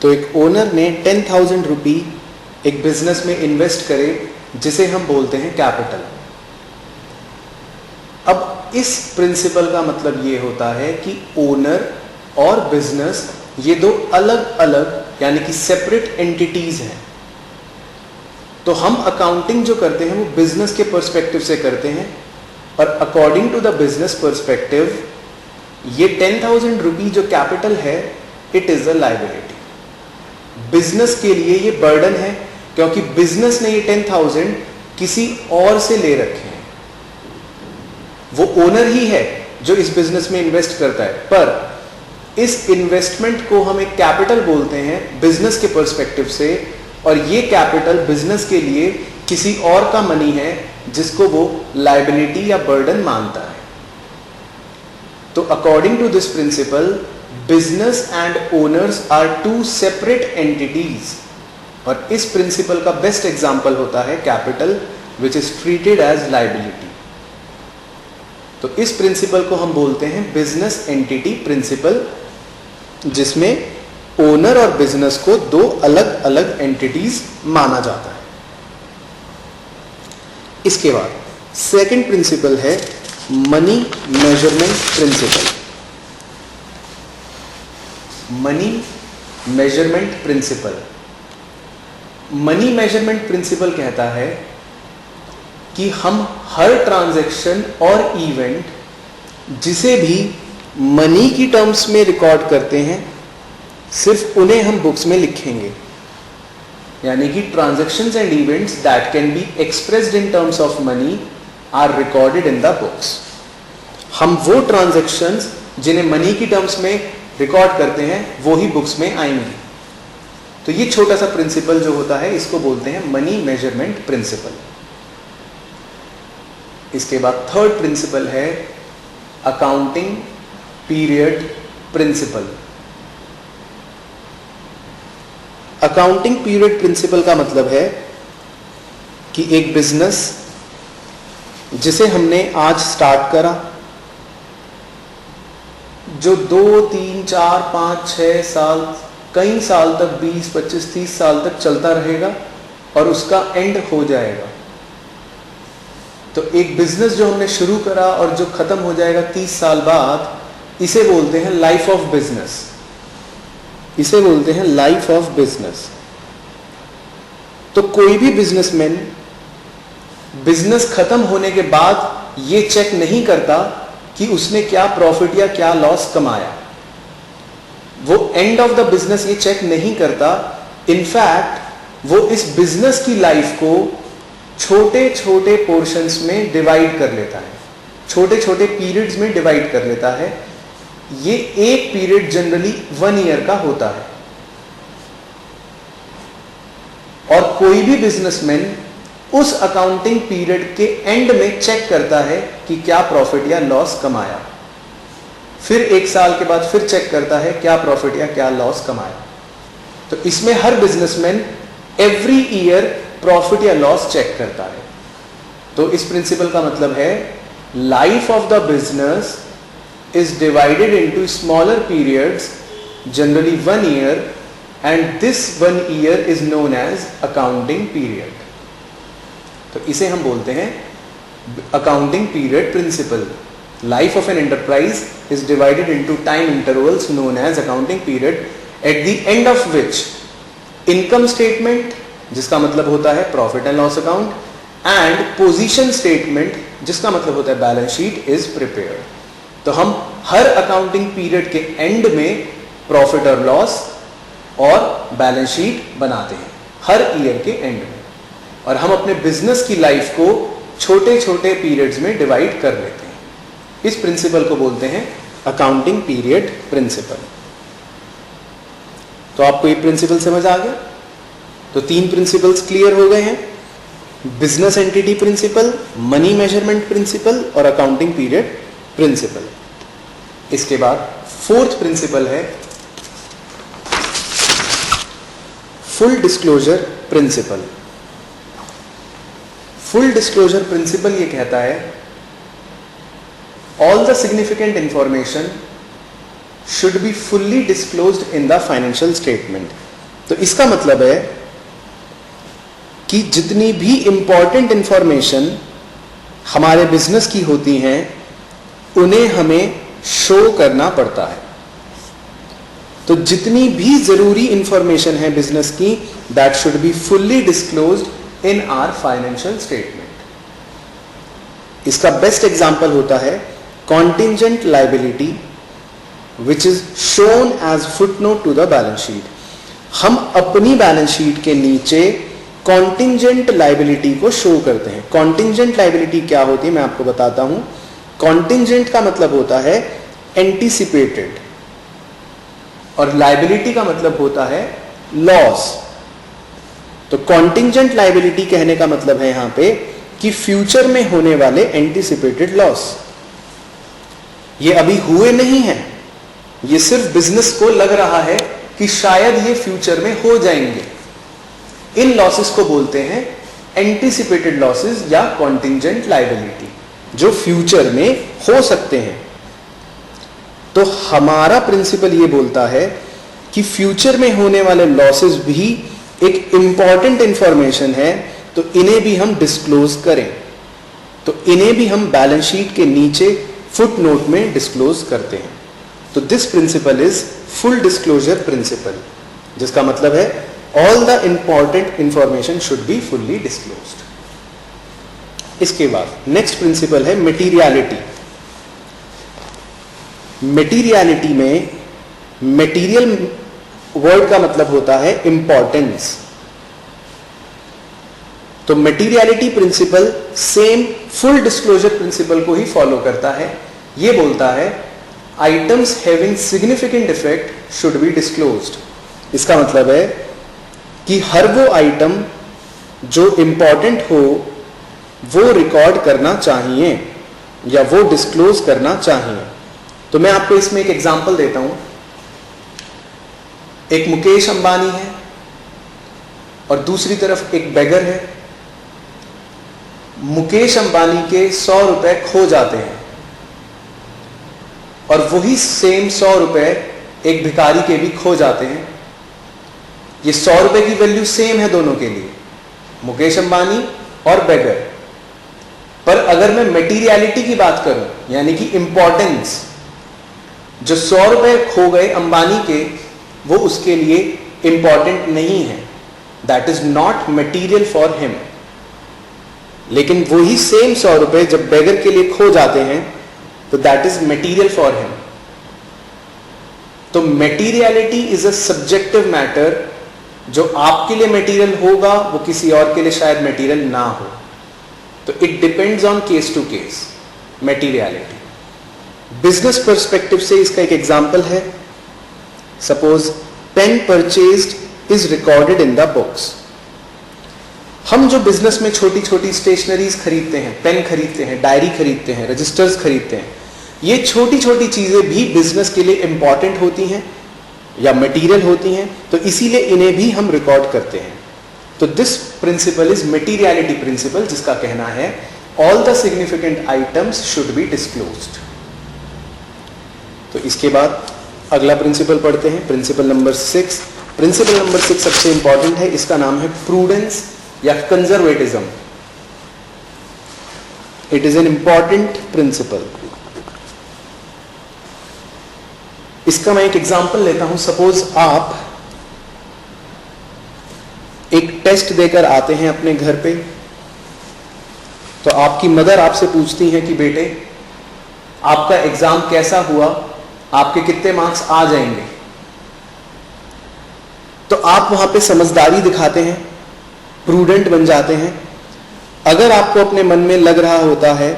तो एक ओनर ने 10,000 रुपी एक बिजनेस में इन्वेस्ट करे जिसे हम बोलते हैं कैपिटल। अब इस प्रिंसिपल का मतलब ये होता है कि ओनर और बिजनेस ये दो अलग अलग यानी कि सेपरेट एंटिटीज हैं। तो हम अकाउंटिंग जो करते हैं वो बिजनेस के पर्सपेक्टिव से करते हैं और according to the business perspective ये 10,000 रुपी जो कैपिटल है it is a liability. Business के लिए ये बर्डन है क्योंकि बिजनेस ने ये 10,000 किसी और से ले रखे हैं। वो ओनर ही है जो इस बिजनेस में इन्वेस्ट करता है, पर इस इन्वेस्टमेंट को हम एक कैपिटल बोलते हैं बिजनेस के पर्सपेक्टिव से, और ये कैपिटल बिजनेस के लिए किसी और का मनी है जिसको वो लायबिलिटी या बर्डन मानता है। तो according to this principle business and owners are two separate entities, और इस प्रिंसिपल का बेस्ट एग्जांपल होता है capital which is treated as liability. तो इस प्रिंसिपल को हम बोलते हैं बिजनेस एंटिटी प्रिंसिपल, जिसमें ओनर और बिजनेस को दो अलग अलग एंटिटीज माना जाता है। इसके बाद सेकंड प्रिंसिपल है money measurement principle. Money measurement principle, money measurement principle कहता है कि हम हर ट्रांजैक्शन और इवेंट जिसे भी मनी की टर्म्स में रिकॉर्ड करते हैं सिर्फ उन्हें हम बुक्स में लिखेंगे। यानी कि transactions and events that can be expressed in terms of money are recorded in the books. हम वो ट्रांजैक्शंस जिन्हें मनी की टर्म्स में रिकॉर्ड करते हैं वो ही बुक्स में आएंगी। तो ये छोटा सा प्रिंसिपल जो होता है इसको बोलते हैं मनी मेजरमेंट प्रिंसिपल। इसके बाद थर्ड प्रिंसिपल है accounting period principle. Accounting period principle का मतलब है कि एक बिजनेस जिसे हमने आज स्टार्ट करा, जो 2, 3, 4, 5, 6 साल, कई साल तक 20, 25, 30 साल तक चलता रहेगा और उसका एंड हो जाएगा। तो एक बिजनेस जो हमने शुरू करा और जो खत्म हो जाएगा 30 साल बाद, इसे बोलते हैं लाइफ ऑफ बिजनेस। इसे बोलते हैं लाइफ ऑफ बिजनेस। तो कोई भी बिजनेसमैन बिजनेस खत्म होने के बाद ये चेक नहीं करता कि उसने क्या प्रॉफिट या क्या लॉस कमाया। वो एंड ऑफ द बिजनेस ये चेक नहीं करता। इनफैक्ट वो इस बिजनेस की लाइफ को छोटे छोटे पोर्शंस में डिवाइड कर लेता है, छोटे छोटे पीरियड्स में डिवाइड कर लेता है। ये एक पीरियड जनरली 1 ईयर का होता है। और कोई भी बिजनेसमैन उस अकाउंटिंग पीरियड के एंड में चेक करता है कि क्या प्रॉफिट या लॉस कमाया। फिर 1 साल के बाद फिर चेक करता है क्या प्रॉफिट या क्या लॉस कमाया। तो इसमें हर बिजनेसमैन एवरी ईयर प्रॉफिट या लॉस चेक करता है। तो इस प्रिंसिपल का मतलब है life of the business is divided into smaller periods, generally 1 year, and this 1 year is known as accounting period. तो इसे हम बोलते हैं accounting period principle. Life of an enterprise is divided into time intervals known as accounting period, at the end of which income statement, जिसका मतलब होता है profit and loss account, and position statement, जिसका मतलब होता है balance sheet, is prepared. तो हम हर अकाउंटिंग पीरियड के एंड में प्रॉफिट और लॉस और बैलेंस शीट बनाते हैं हर ईयर के एंड में, और हम अपने बिजनेस की लाइफ को छोटे छोटे पीरियड्स में डिवाइड कर लेते हैं। इस प्रिंसिपल को बोलते हैं अकाउंटिंग पीरियड प्रिंसिपल। तो आपको ये प्रिंसिपल समझ आ गया? तो 3 प्रिंसिपल्स क्लियर हो गए हैं, business entity principle, money measurement principle और अकाउंटिंग पीरियड प्रिंसिपल। इसके बाद 4th प्रिंसिपल है full disclosure principle. Full disclosure principle ये कहता है all the significant information should be fully disclosed in the financial statement. तो इसका मतलब है कि जितनी भी इंपॉर्टेंट इंफॉर्मेशन हमारे बिजनेस की होती हैं उन्हें हमें शो करना पड़ता है। तो जितनी भी जरूरी इंफॉर्मेशन है बिजनेस की, that should be fully disclosed in our financial statement. इसका बेस्ट एग्जांपल होता है contingent liability which is shown as footnote to the balance sheet. हम अपनी बैलेंस शीट के नीचे कॉन्टिंजेंट लायबिलिटी को शो करते हैं। कॉन्टिंजेंट लायबिलिटी क्या होती है मैं आपको बताता हूं। कॉन्टिंजेंट का मतलब होता है एंटीसिपेटेड और लायबिलिटी का मतलब होता है लॉस। तो कॉन्टिंजेंट लायबिलिटी कहने का मतलब है यहां पे कि फ्यूचर में होने वाले एंटीसिपेटेड लॉस। ये अभी हुए नहीं हैं, ये सिर्फ बिजनेस को लग रहा है कि शायद ये फ्यूचर में हो जाएंगे। इन लॉसेस को बोलते हैं एंटीसिपेटेड लॉसेस या कॉन्टिंजेंट लायबिलिटी, जो फ्यूचर में हो सकते हैं। तो हमारा प्रिंसिपल ये बोलता है कि फ्यूचर में होने वाले लॉसेस भी एक इंपॉर्टेंट इंफॉर्मेशन है, तो इन्हें भी हम डिस्क्लोज करें। तो इन्हें भी हम बैलेंस शीट के नीचे फुट नोट में डिस्क्लोज करते हैं। तो this principle is full disclosure principle, जिसका मतलब है all the important information should be fully disclosed. इसके बाद नेक्स्ट प्रिंसिपल है मटीरियलिटी। मटीरियलिटी में मटीरियल वर्ड का मतलब होता है इंपॉर्टेंस। तो materiality principle same full disclosure principle को ही फॉलो करता है। यह बोलता है items having significant effect should be disclosed. इसका मतलब है कि हर वो आइटम जो इंपॉर्टेंट हो वो रिकॉर्ड करना चाहिए या वो डिस्क्लोज करना चाहिए। तो मैं आपको इसमें एक एग्जांपल देता हूं। एक मुकेश अंबानी है और दूसरी तरफ एक बेगर है। मुकेश अंबानी के 100 रुपए खो जाते हैं और वही सेम 100 रुपए एक भिखारी के भी खो जाते हैं। ये 100 रुपए की वैल्यू सेम है दोनों के लिए, मुकेश अंबानी और बेगर। पर अगर मैं मटीरियलिटी की बात करूं यानी कि इंपॉर्टेंस, जो 100 रुपए खो गए अंबानी के वो उसके लिए इंपॉर्टेंट नहीं है, that is not material for him. लेकिन वही सेम 100 रुपए जब बेगर के लिए खो जाते हैं तो that is material for him. तो materiality is a subjective matter. जो आपके लिए मटीरियल होगा वो किसी और के लिए शायद मटीरियल ना हो। तो it depends on case to case materiality. Business perspective से इसका एक एग्जांपल है, suppose pen purchased is recorded in the books. हम जो बिजनेस में छोटी छोटी स्टेशनरीज खरीदते हैं, पेन खरीदते हैं, डायरी खरीदते हैं, रजिस्टर्स खरीदते हैं, ये छोटी छोटी चीजें भी बिजनेस के लिए इंपॉर्टेंट होती हैं या मटेरियल होती हैं, तो इसीलिए इन्हें भी हम रिकॉर्ड करते हैं। तो this principle is materiality principle, जिसका कहना है all the significant items should be disclosed. तो इसके बाद अगला प्रिंसिपल पढ़ते हैं, प्रिंसिपल नंबर 6। प्रिंसिपल नंबर 6 सबसे इंपॉर्टेंट है, इसका नाम है प्रूडेंस या conservatism. It is an important principle. इसका मैं एक एग्जांपल लेता हूं। सपोज आप एक टेस्ट देकर आते हैं अपने घर पे, तो आपकी मदर आपसे पूछती हैं कि बेटे आपका एग्जाम कैसा हुआ, आपके कितने मार्क्स आ जाएंगे। तो आप वहां पे समझदारी दिखाते हैं, प्रूडेंट बन जाते हैं। अगर आपको अपने मन में लग रहा होता है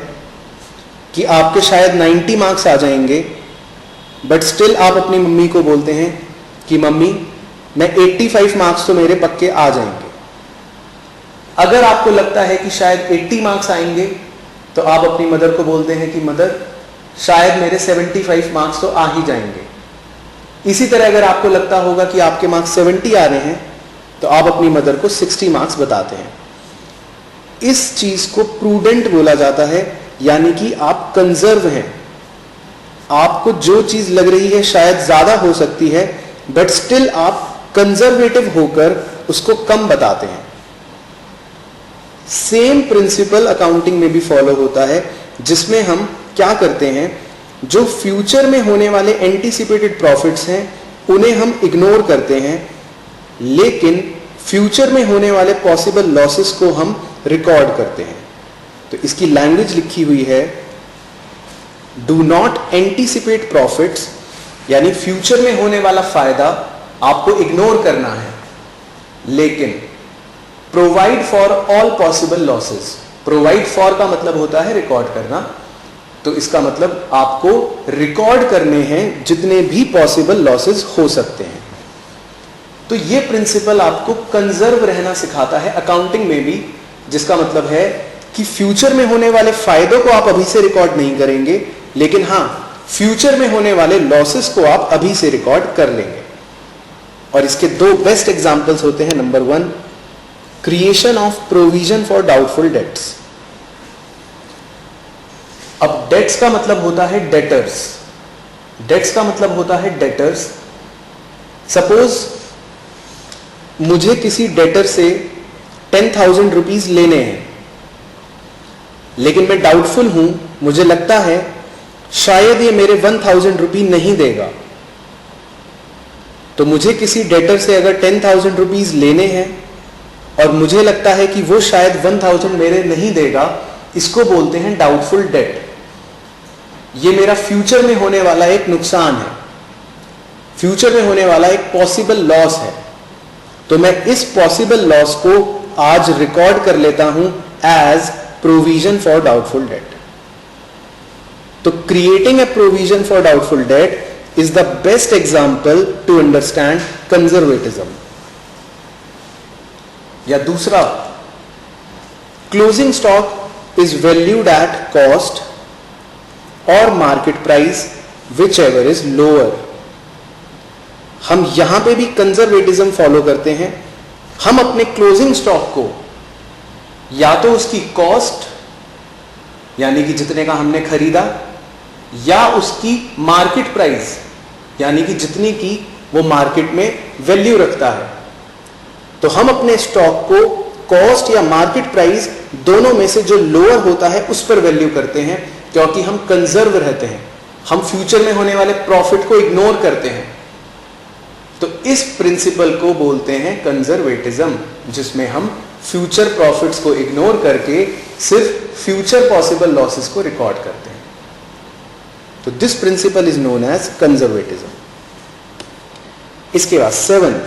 कि आपके शायद 90 मार्क्स आ जाएंगे, बट स्टिल आप अपनी मम्मी को बोलते हैं कि मम्मी मैं 85 मार्क्स तो मेरे पक्के आ जाएंगे। अगर आपको लगता है कि शायद 80 मार्क्स आएंगे, तो आप अपनी मदर को बोलते हैं कि मदर शायद मेरे 75 मार्क्स तो आ ही जाएंगे। इसी तरह अगर आपको लगता होगा कि आपके मार्क्स 70 आ रहे हैं, तो आप अपनी मदर को 60 मार्क्स बताते हैं। इस चीज को प्रूडेंट बोला जाता है, यानी कि आप कंजर्व हैं। आपको जो चीज लग रही है शायद ज्यादा हो सकती है, बट स्टिल आप कंजर्वेटिव होकर उसको कम बताते हैं। सेम प्रिंसिपल अकाउंटिंग में भी फॉलो होता है, जिसमें हम क्या करते हैं, जो फ्यूचर में होने वाले एंटीसिपेटेड प्रॉफिट्स हैं उन्हें हम इग्नोर करते हैं, लेकिन फ्यूचर में होने वाले पॉसिबल लॉसेस को हम रिकॉर्ड करते हैं। तो इसकी लैंग्वेज लिखी हुई है, डू नॉट एंटीसिपेट प्रॉफिट्स, यानी फ्यूचर में होने वाला फायदा आपको इग्नोर करना है, लेकिन provide for all possible losses. Provide for का मतलब होता है रिकॉर्ड करना, तो इसका मतलब आपको रिकॉर्ड करने हैं जितने भी पॉसिबल लॉसेस हो सकते हैं। तो ये प्रिंसिपल आपको कंजर्व रहना सिखाता है अकाउंटिंग में भी, जिसका मतलब है कि फ्यूचर में होने वाले फायदों को आप अभी से रिकॉर्ड नहीं करेंगे, लेकिन हां, फ्यूचर में होने वाले लॉसेस को आप अभी से रिकॉर्ड कर लेंगे। और इसके दो बेस्ट एग्जांपल्स होते हैं। Number 1, creation of provision for doubtful debts. अब डेट्स का मतलब होता है डेटर्स। डेट्स का मतलब होता है डेटर्स। सपोज मुझे किसी डेटर से 10,000 रुपीज लेने हैं, लेकिन मैं डाउटफुल हूं, मुझे लगता है शायद ये मेरे 1,000 रुपये नहीं देगा। तो मुझे किसी डेटर से अगर 10,000 रुपीज लेने हैं और मुझे लगता है कि वो शायद 1,000 मेरे नहीं देगा, इसको बोलते हैं डाउटफुल डेट। ये मेरा फ्यूचर में होने वाला एक नुकसान है, फ्यूचर में होने वाला एक पॉसिबल लॉस है। तो मैं इस पॉसिबल लॉस को आज रिकॉर्ड कर लेता हूं as provision for doubtful debt. तो creating a provision for doubtful debt is the best example to understand conservatism. या दूसरा, closing stock is valued at cost और market price whichever is lower. हम यहां पे भी कंजर्वेटिज्म फॉलो करते हैं। हम अपने क्लोजिंग स्टॉक को या तो उसकी कॉस्ट, यानी कि जितने का हमने खरीदा, या उसकी मार्केट प्राइस, यानी कि जितनी की वो मार्केट में वैल्यू रखता है। तो हम अपने स्टॉक को कॉस्ट या मार्केट प्राइस दोनों में से जो लोअर होता है उस पर वैल्यू करते हैं, क्योंकि हम कंजर्व रहते हैं। हम फ्यूचर में होने वाले प्रॉफिट को इग्नोर करते हैं। तो इस प्रिंसिपल को बोलते हैं कंजर्वेटिज्म, जिसमें हम फ्यूचर प्रॉफिट्स को इग्नोर करके सिर्फ फ्यूचर पॉसिबल लॉसेस को रिकॉर्ड करते हैं। तो this principle is known as conservatism. इसके बाद 7